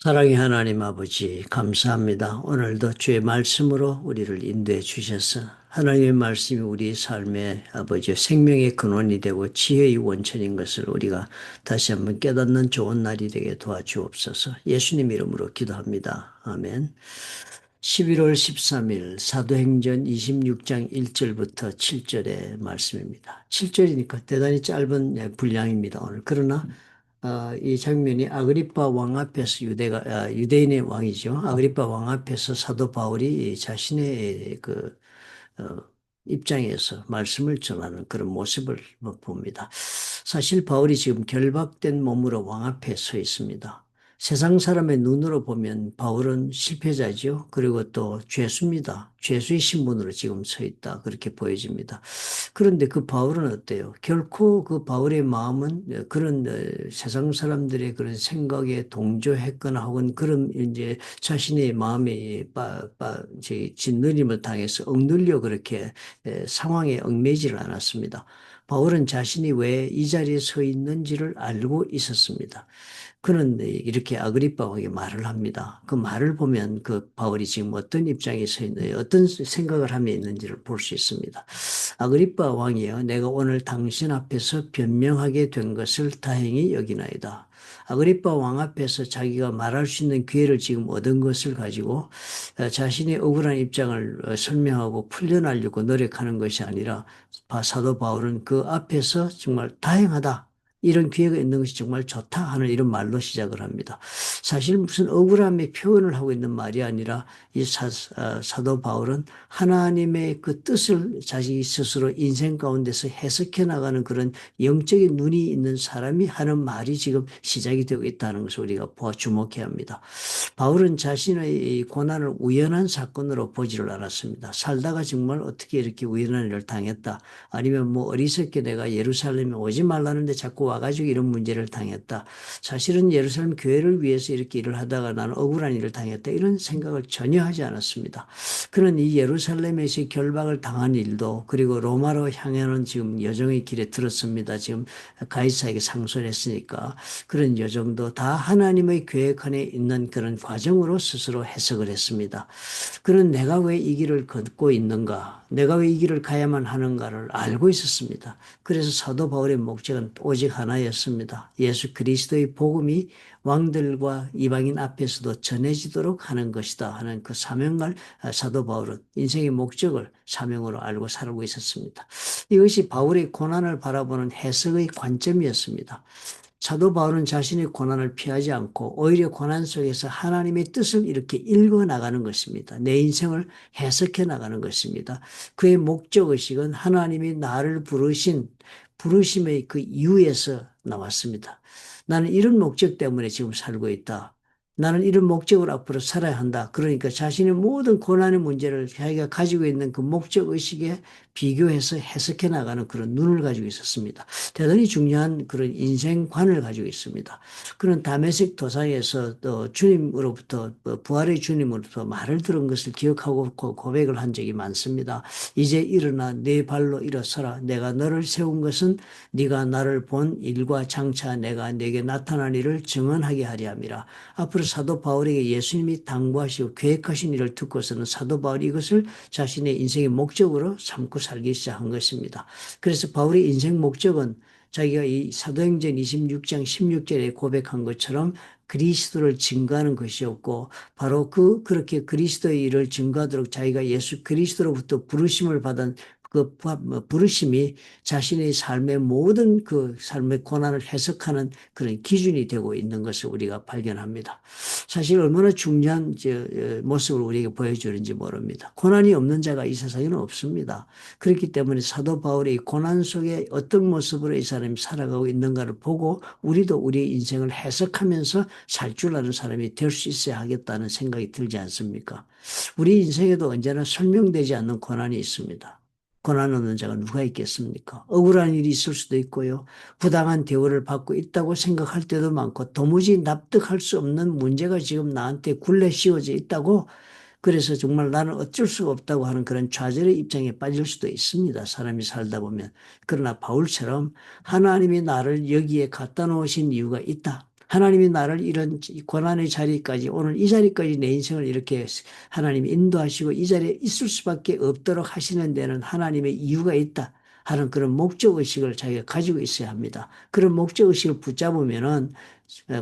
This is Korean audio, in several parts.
사랑의 하나님 아버지, 감사합니다. 오늘도 주의 말씀으로 우리를 인도해 주셔서 하나님의 말씀이 우리 삶의 아버지 생명의 근원이 되고 지혜의 원천인 것을 우리가 다시 한번 깨닫는 좋은 날이 되게 도와주옵소서. 예수님 이름으로 기도합니다. 아멘. 11월 13일 사도행전 26장 1절부터 7절의 말씀입니다. 7절이니까 대단히 짧은 분량입니다. 오늘. 그러나 이 장면이 아그리파 왕 앞에서 유대인의 왕이죠. 아그리파 왕 앞에서 사도 바울이 자신의 어, 입장에서 말씀을 전하는 그런 모습을 봅니다. 사실 바울이 지금 결박된 몸으로 왕 앞에 서 있습니다. 세상 사람의 눈으로 보면 바울은 실패자죠. 그리고 또 죄수입니다. 죄수의 신분으로 지금 서 있다. 그렇게 보여집니다. 그런데 그 바울은 어때요? 결코 그 바울의 마음은 그런 세상 사람들의 그런 생각에 동조했거나 혹은 그런 이제 자신의 마음에 짓눌림을 당해서 억눌려 그렇게 상황에 얽매이지를 않았습니다. 바울은 자신이 왜 이 자리에 서 있는지를 알고 있었습니다. 그는 이렇게 아그리빠에게 말을 합니다. 그 말을 보면 그 바울이 지금 어떤 입장에 서 있는, 어떤 생각을 하며 있는지를 볼 수 있습니다. 아그리빠 왕이여, 내가 오늘 당신 앞에서 변명하게 된 것을 다행히 여기나이다. 아그리빠 왕 앞에서 자기가 말할 수 있는 기회를 지금 얻은 것을 가지고 자신의 억울한 입장을 설명하고 풀려나려고 노력하는 것이 아니라 사도 바울은 그 앞에서 정말 다행하다. 이런 기회가 있는 것이 정말 좋다 하는 이런 말로 시작을 합니다. 사실 무슨 억울함의 표현을 하고 있는 말이 아니라 이 사도 바울은 하나님의 그 뜻을 자기 스스로 인생 가운데서 해석해 나가는 그런 영적인 눈이 있는 사람이 하는 말이 지금 시작이 되고 있다는 것을 우리가 주목해야 합니다. 바울은 자신의 고난을 우연한 사건으로 보지를 않았습니다. 살다가 정말 어떻게 이렇게 우연한 일을 당했다. 아니면 뭐 어리석게 내가 예루살렘에 오지 말라는데 자꾸 와가지고 이런 문제를 당했다. 사실은 예루살렘 교회를 위해서 이렇게 일을 하다가 나는 억울한 일을 당했다. 이런 생각을 전혀 하지 않았습니다. 그는 이 예루살렘에서 결박을 당한 일도 그리고 로마로 향하는 지금 여정의 길에 들었습니다. 지금 가이사에게 상소했으니까 그런 여정도 다 하나님의 계획 안에 있는 그런 과정으로 스스로 해석을 했습니다. 그는 내가 왜 이 길을 걷고 있는가, 내가 왜 이 길을 가야만 하는가를 알고 있었습니다. 그래서 사도 바울의 목적은 오직 하나였습니다. 예수 그리스도의 복음이 왕들과 이방인 앞에서도 전해지도록 하는 것이다 하는 그 사명을 사도 바울은 인생의 목적을 사명으로 알고 살고 있었습니다. 이것이 바울의 고난을 바라보는 해석의 관점이었습니다. 사도 바울은 자신의 고난을 피하지 않고 오히려 고난 속에서 하나님의 뜻을 이렇게 읽어 나가는 것입니다. 내 인생을 해석해 나가는 것입니다. 그의 목적의식은 하나님이 나를 부르심의 그 이유에서 나왔습니다. 나는 이런 목적 때문에 지금 살고 있다. 나는 이런 목적으로 앞으로 살아야 한다. 그러니까 자신의 모든 고난의 문제를 자기가 가지고 있는 그 목적의식에 비교해서 해석해 나가는 그런 눈을 가지고 있었습니다. 대단히 중요한 그런 인생관을 가지고 있습니다. 그런 다메섹 도상에서 또 주님으로부터 부활의 주님으로부터 말을 들은 것을 기억하고 고백을 한 적이 많습니다. 이제 일어나 네 발로 일어서라. 내가 너를 세운 것은 네가 나를 본 일과 장차 내가 네게 나타난 일을 증언하게 하리 함이라. 앞으로 사도 바울에게 예수님이 당부하시고 계획하신 일을 듣고서는 사도 바울이 이것을 자신의 인생의 목적으로 삼고 살기 시작한 것입니다. 그래서 바울의 인생 목적은 자기가 이 사도행전 26장 16절에 고백한 것처럼 그리스도를 증거하는 것이었고 바로 그렇게 그리스도의 일을 증거하도록 자기가 예수 그리스도로부터 부르심을 받은 그 부르심이 자신의 삶의 모든 그 삶의 고난을 해석하는 그런 기준이 되고 있는 것을 우리가 발견합니다. 사실 얼마나 중요한 모습을 우리에게 보여주는지 모릅니다. 고난이 없는 자가 이 세상에는 없습니다. 그렇기 때문에 사도 바울이 고난 속에 어떤 모습으로 이 사람이 살아가고 있는가를 보고 우리도 우리의 인생을 해석하면서 살 줄 아는 사람이 될 수 있어야 하겠다는 생각이 들지 않습니까? 우리 인생에도 언제나 설명되지 않는 고난이 있습니다. 고난 없는 자가 누가 있겠습니까? 억울한 일이 있을 수도 있고요. 부당한 대우를 받고 있다고 생각할 때도 많고 도무지 납득할 수 없는 문제가 지금 나한테 굴레 씌워져 있다고 그래서 정말 나는 어쩔 수가 없다고 하는 그런 좌절의 입장에 빠질 수도 있습니다. 사람이 살다 보면. 그러나 바울처럼 하나님이 나를 여기에 갖다 놓으신 이유가 있다. 하나님이 나를 이런 고난의 자리까지, 오늘 이 자리까지 내 인생을 이렇게 하나님이 인도하시고 이 자리에 있을 수밖에 없도록 하시는 데는 하나님의 이유가 있다 하는 그런 목적의식을 자기가 가지고 있어야 합니다. 그런 목적의식을 붙잡으면은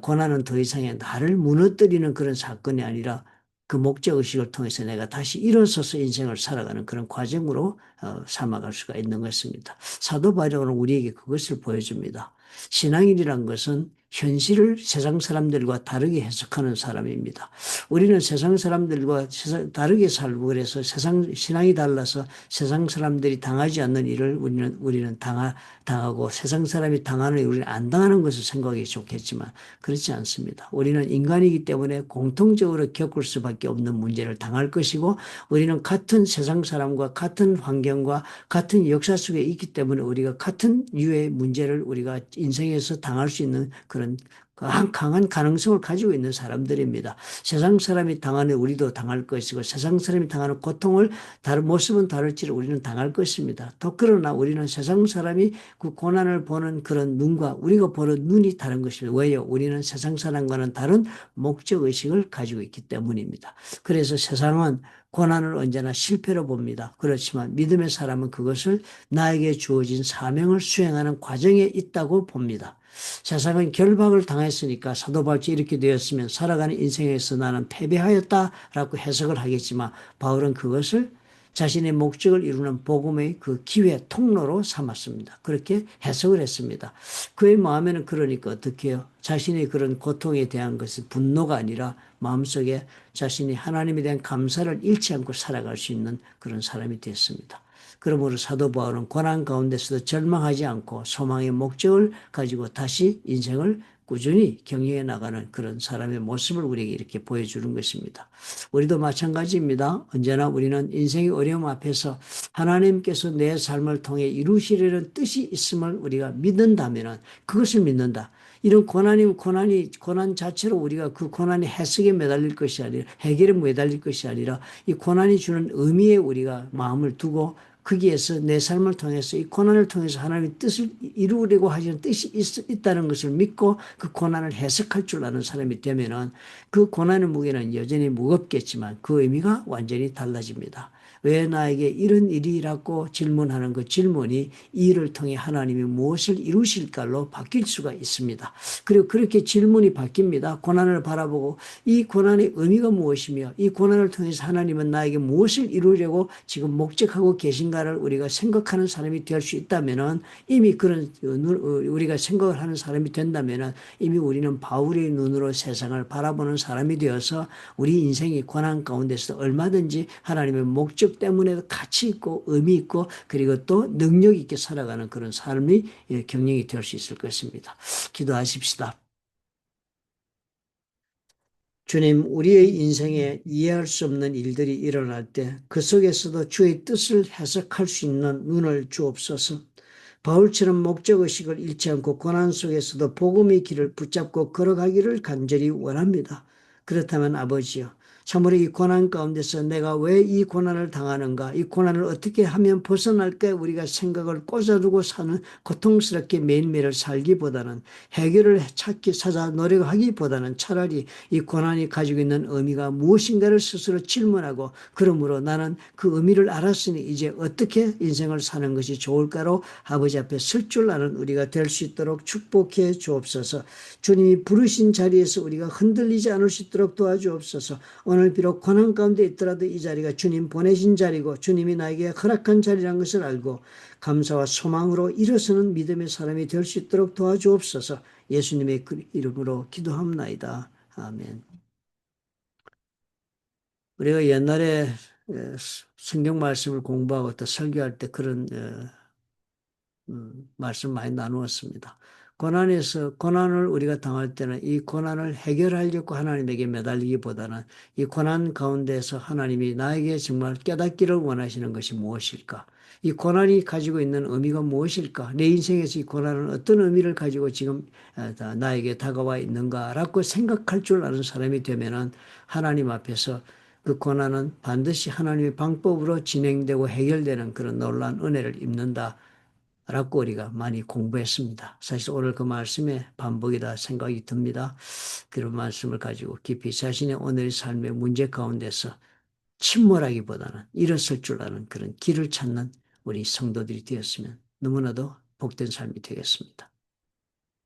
고난은 더 이상의 나를 무너뜨리는 그런 사건이 아니라 그 목적의식을 통해서 내가 다시 일어서서 인생을 살아가는 그런 과정으로 삼아갈 수가 있는 것입니다. 사도 바울은 우리에게 그것을 보여줍니다. 신앙인이란 것은 현실을 세상 사람들과 다르게 해석하는 사람입니다. 우리는 세상 사람들과 다르게 살고 그래서 신앙이 달라서 세상 사람들이 당하지 않는 일을 우리는 당하고 세상 사람이 당하는 일 우리는 안 당하는 것을 생각하기 좋겠지만 그렇지 않습니다. 우리는 인간이기 때문에 공통적으로 겪을 수밖에 없는 문제를 당할 것이고 우리는 같은 세상 사람과 같은 환경과 같은 역사 속에 있기 때문에 우리가 같은 유의 문제를 우리가 인생에서 당할 수 있는 그런 강한 가능성을 가지고 있는 사람들입니다. 세상 사람이 당하는 우리도 당할 것이고 세상 사람이 당하는 고통을 다른 모습은 다를지를 우리는 당할 것입니다. 또 그러나 우리는 세상 사람이 그 고난을 보는 그런 눈과 우리가 보는 눈이 다른 것입니다. 왜요? 우리는 세상 사람과는 다른 목적의식을 가지고 있기 때문입니다. 그래서 세상은 고난을 언제나 실패로 봅니다. 그렇지만 믿음의 사람은 그것을 나에게 주어진 사명을 수행하는 과정에 있다고 봅니다. 세상은 결박을 당했으니까 사도 바울이 이렇게 되었으면 살아가는 인생에서 나는 패배하였다라고 해석을 하겠지만 바울은 그것을 자신의 목적을 이루는 복음의 그 기회 통로로 삼았습니다. 그렇게 해석을 했습니다. 그의 마음에는 그러니까 어떻게 해요? 자신의 그런 고통에 대한 것이 분노가 아니라 마음속에 자신이 하나님에 대한 감사를 잃지 않고 살아갈 수 있는 그런 사람이 됐습니다. 그러므로 사도 바울은 고난 가운데서도 절망하지 않고 소망의 목적을 가지고 다시 인생을 꾸준히 경영해 나가는 그런 사람의 모습을 우리에게 이렇게 보여주는 것입니다. 우리도 마찬가지입니다. 언제나 우리는 인생의 어려움 앞에서 하나님께서 내 삶을 통해 이루시려는 뜻이 있음을 우리가 믿는다면 그것을 믿는다. 이런 고난 자체로 우리가 그 고난의 해석에 매달릴 것이 아니라 해결에 매달릴 것이 아니라 이 고난이 주는 의미에 우리가 마음을 두고 거기에서 내 삶을 통해서 이 고난을 통해서 하나님의 뜻을 이루려고 하시는 뜻이 있다는 것을 믿고 그 고난을 해석할 줄 아는 사람이 되면은 그 고난의 무게는 여전히 무겁겠지만 그 의미가 완전히 달라집니다. 왜 나에게 이런 일이라고 질문하는 그 질문이 이 일을 통해 하나님이 무엇을 이루실까로 바뀔 수가 있습니다. 그리고 그렇게 질문이 바뀝니다. 고난을 바라보고 이 고난의 의미가 무엇이며 이 고난을 통해서 하나님은 나에게 무엇을 이루려고 지금 목적하고 계신가를 우리가 생각하는 사람이 될 수 있다면은 이미 그런 우리가 생각을 하는 사람이 된다면은 이미 우리는 바울의 눈으로 세상을 바라보는 사람이 되어서 우리 인생의 고난 가운데서 얼마든지 하나님의 목적 때문에 가치 있고 의미 있고 그리고 또 능력 있게 살아가는 그런 삶이 경영이 될 수 있을 것입니다. 기도하십시다. 주님, 우리의 인생에 이해할 수 없는 일들이 일어날 때 그 속에서도 주의 뜻을 해석할 수 있는 눈을 주옵소서. 바울처럼 목적의식을 잃지 않고 고난 속에서도 복음의 길을 붙잡고 걸어가기를 간절히 원합니다. 그렇다면 아버지여, 참으로 이 고난 가운데서 내가 왜 이 고난을 당하는가, 이 고난을 어떻게 하면 벗어날까 우리가 생각을 꽂아두고 사는 고통스럽게 매일매일 살기보다는 해결을 찾아 노력하기보다는 차라리 이 고난이 가지고 있는 의미가 무엇인가를 스스로 질문하고 그러므로 나는 그 의미를 알았으니 이제 어떻게 인생을 사는 것이 좋을까로 아버지 앞에 설 줄 아는 우리가 될 수 있도록 축복해 주옵소서. 주님이 부르신 자리에서 우리가 흔들리지 않을 수 있도록 도와주옵소서. 오늘 비록 고난 가운데 있더라도 이 자리가 주님 보내신 자리고 주님이 나에게 허락한 자리라는 것을 알고 감사와 소망으로 일어서는 믿음의 사람이 될 수 있도록 도와주옵소서. 예수님의 이름으로 기도합나이다. 아멘. 우리가 옛날에 성경 말씀을 공부하고 또 설교할 때 그런 말씀 많이 나누었습니다. 고난을 우리가 당할 때는 이 고난을 해결하려고 하나님에게 매달리기보다는 이 고난 가운데서 하나님이 나에게 정말 깨닫기를 원하시는 것이 무엇일까? 이 고난이 가지고 있는 의미가 무엇일까? 내 인생에서 이 고난은 어떤 의미를 가지고 지금 나에게 다가와 있는가라고 생각할 줄 아는 사람이 되면은 하나님 앞에서 그 고난은 반드시 하나님의 방법으로 진행되고 해결되는 그런 놀라운 은혜를 입는다. 라고 우리가 많이 공부했습니다. 사실 오늘 그 말씀의 반복이다 생각이 듭니다. 그런 말씀을 가지고 깊이 자신의 오늘의 삶의 문제 가운데서 침몰하기보다는 일어설 줄 아는 그런 길을 찾는 우리 성도들이 되었으면 너무나도 복된 삶이 되겠습니다.